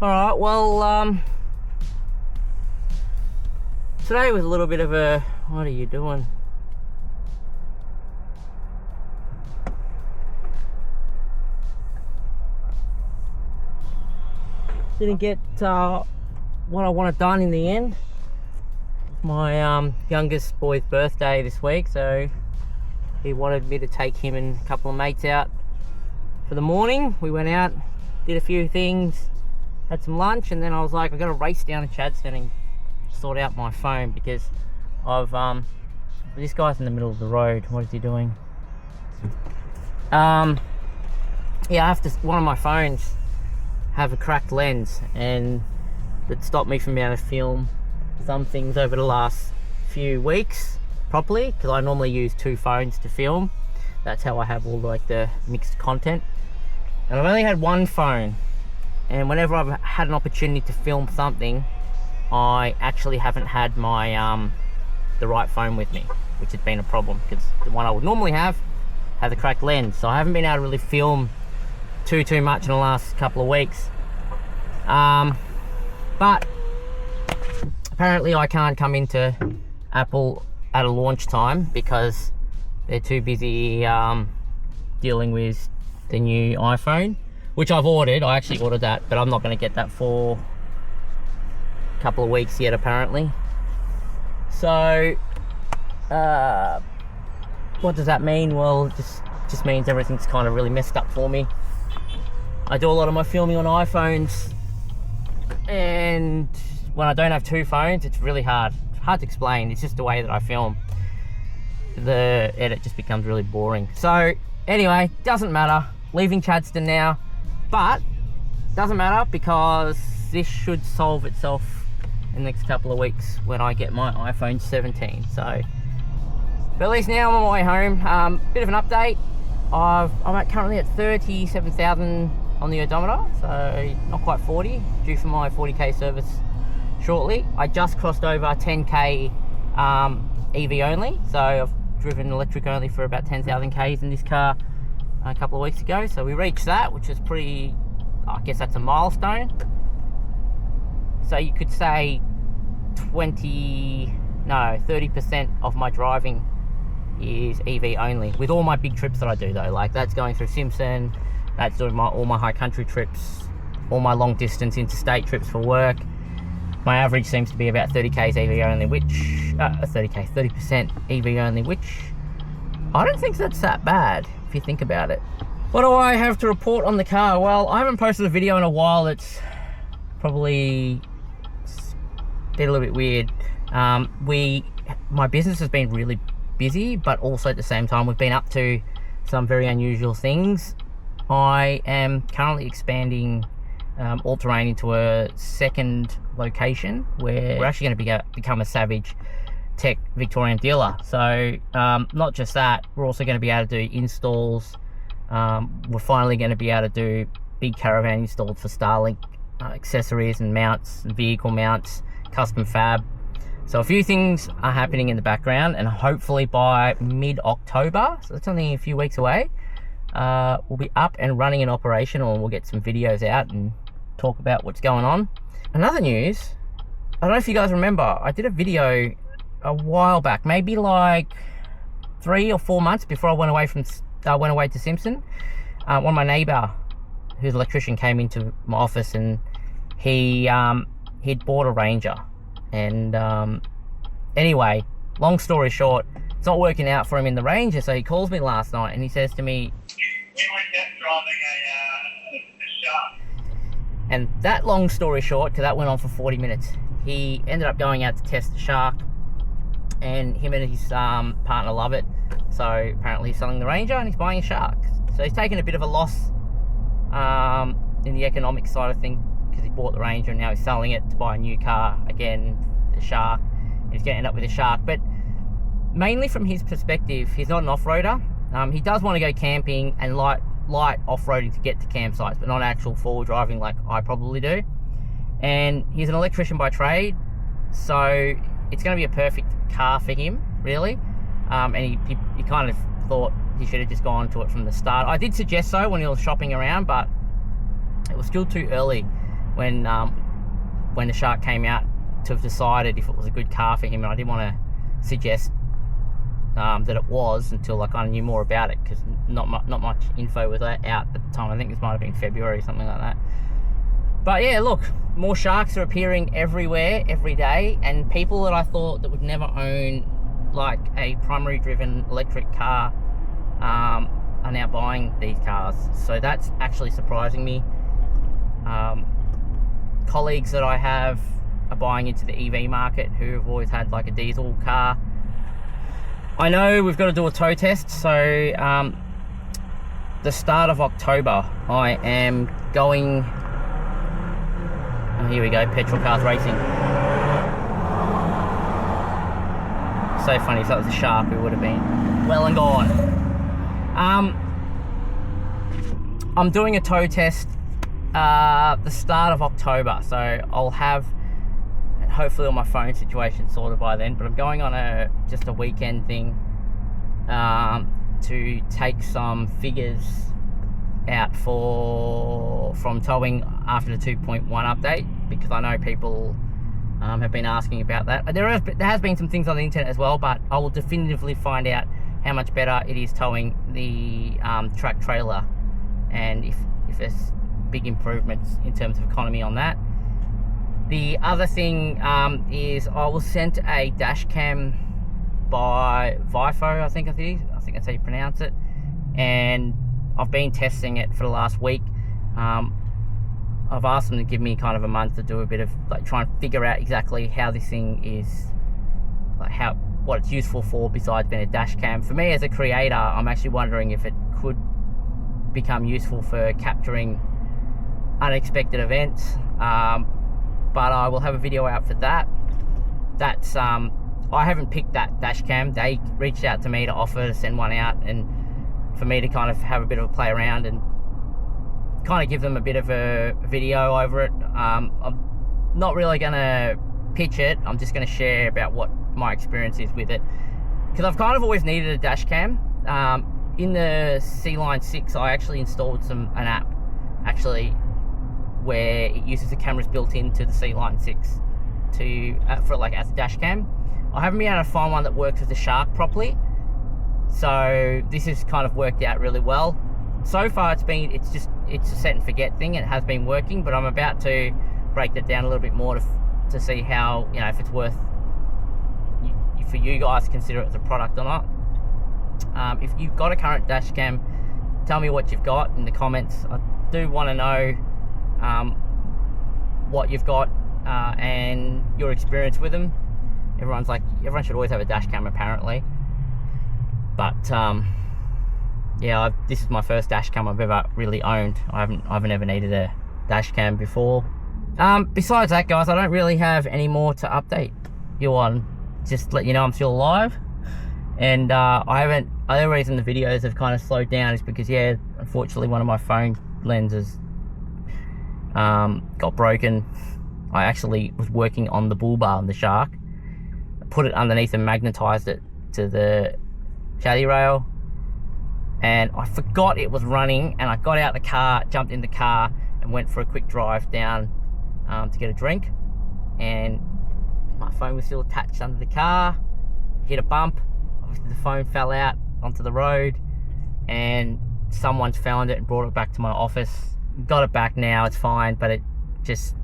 Alright, well, today was a little bit of a, what are you doing? Didn't get what I wanted done in the end. My youngest boy's birthday this week, so he wanted me to take him and a couple of mates out for the morning. We went out, did a few things, had some lunch, and then I was like, I've got to race down to Chadstone and sort out my phone because this guy's in the middle of the road. What is he doing? Yeah, one of my phones have a cracked lens, and it stopped me from being able to film some things over the last few weeks properly, because I normally use two phones to film. That's how I have all like the mixed content, and I've only had one phone, and whenever I've had an opportunity to film something, I actually haven't had my the right phone with me, which has been a problem because the one I would normally have has a cracked lens, so I haven't been able to really film too much in the last couple of weeks. But apparently I can't come into Apple at a launch time because they're too busy dealing with the new iPhone, which I've ordered. I actually ordered that, but I'm not going to get that for a couple of weeks yet apparently. So what does that mean? Well, it just means everything's kind of really messed up for me. I do a lot of my filming on iPhones, and when I don't have two phones, it's really hard to explain. It's just the way that I film. The edit just becomes really boring. So anyway, doesn't matter. Leaving Chadstone now, but doesn't matter because this should solve itself in the next couple of weeks when I get my iPhone 17. So, but at least now I'm on my way home. Bit of an update. I'm currently at 37,000 on the odometer, so not quite 40, due for my 40k service shortly. I just crossed over 10k EV only, so I've driven electric only for about 10,000 k's in this car a couple of weeks ago, so we reached that, which is pretty, I guess that's a milestone. So you could say 30% of my driving is EV only, with all my big trips that I do though. Like that's going through Simpson, that's doing all my high country trips, all my long distance interstate trips for work. My average seems to be about 30k's EV only, which 30% EV only, which I don't think that's that bad if you think about it. What do I have to report on the car? Well, I haven't posted a video in a while. It's probably been a little bit weird. My business has been really busy, but also at the same time we've been up to some very unusual things. I am currently expanding All Terrain into a second location where we're actually going to become a Savage Tech Victorian dealer. So not just that, we're also going to be able to do installs. We're finally going to be able to do big caravan installs for Starlink accessories and mounts, vehicle mounts, custom fab. So a few things are happening in the background, and hopefully by mid-October, so that's only a few weeks away, we'll be up and running and operational, and we'll get some videos out and talk about what's going on. Another news, I don't know if you guys remember, I did a video a while back, maybe like 3 or 4 months before I went away to Simpson. One of my neighbour, who's an electrician, came into my office, and he'd bought a Ranger. And anyway, long story short, it's not working out for him in the Ranger, so he calls me last night and he says to me, "We went test driving a Shark." And that long story short, because that went on for 40 minutes, he ended up going out to test the Shark, and him and his partner love it. So apparently he's selling the Ranger and he's buying a Shark. So he's taken a bit of a loss in the economic side of things, because he bought the Ranger and now he's selling it to buy a new car again, the Shark. He's going to end up with a Shark, but mainly from his perspective, he's not an off-roader. He does want to go camping and light off-roading to get to campsites, but not actual forward driving like I probably do. And he's an electrician by trade, so it's going to be a perfect car for him, really. And he kind of thought he should have just gone to it from the start. I did suggest so when he was shopping around, but it was still too early. when the Shark came out to have decided if it was a good car for him, and I didn't want to suggest that it was until I kind of knew more about it, because not much info was out at the time. I think this might have been February, something like that. But yeah, look, more Sharks are appearing everywhere, every day, and people that I thought that would never own like a primary driven electric car are now buying these cars. So that's actually surprising me. Colleagues that I have are buying into the EV market who have always had like a diesel car. I know we've got to do a tow test, so the start of October I am going. Oh, here we go, petrol cars racing. So funny, if that was a Shark, it would have been well and gone. I'm doing a tow test the start of October, so I'll have hopefully all my phone situation sorted by then, but I'm going on just a weekend thing to take some figures out from towing after the 2.1 update, because I know people have been asking about that. There has been some things on the internet as well, but I will definitively find out how much better it is towing the track trailer, and if there's big improvements in terms of economy on that. The other thing is I was sent a dash cam by VIOFO, I think that's how you pronounce it, and I've been testing it for the last week. I've asked them to give me kind of a month to do a bit of like try and figure out exactly how this thing is, like what it's useful for besides being a dash cam. For me as a creator, I'm actually wondering if it could become useful for capturing unexpected events, but I will have a video out for that. That's I haven't picked that dash cam. They reached out to me to offer to send one out, and for me to kind of have a bit of a play around and kind of give them a bit of a video over it. I'm not really gonna pitch it, I'm just gonna share about what my experience is with it, because I've kind of always needed a dash cam. In the C-Line 6 I actually installed an app actually where it uses the cameras built into the C-Line 6 for like as a dash cam. I haven't been able to find one that works with the Shark properly, so this has kind of worked out really well. So far it's a set and forget thing. It has been working, but I'm about to break that down a little bit more to see how, if it's worth for you guys to consider it as a product or not. If you've got a current dash cam, tell me what you've got in the comments. I do want to know what you've got and your experience with them. Everyone should always have a dash cam apparently, but yeah, this is my first dash cam I've ever really owned. I haven't ever needed a dash cam before. Besides that, guys, I don't really have any more to update you on. Just let you know I'm still alive, and the other reason the videos have kind of slowed down is because, yeah, unfortunately one of my phone lenses got broken. I actually was working on the bull bar on the Shark, put it underneath and magnetized it to the caddy rail, and I forgot it was running, and I got out the car, jumped in the car and went for a quick drive down to get a drink, and my phone was still attached under the car, hit a bump, obviously the phone fell out onto the road, and someone's found it and brought it back to my office. Got it back now, it's fine, but it just,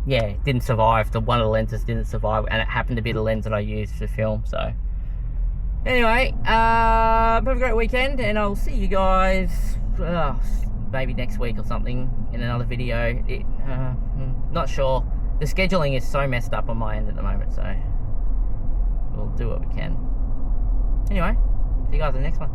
yeah, it didn't survive. One of the lenses didn't survive, and it happened to be the lens that I used for film. So anyway, have a great weekend, and I'll see you guys maybe next week or something in another video. Not sure. The scheduling is so messed up on my end at the moment, so we'll do what we can. Anyway, see you guys in the next one.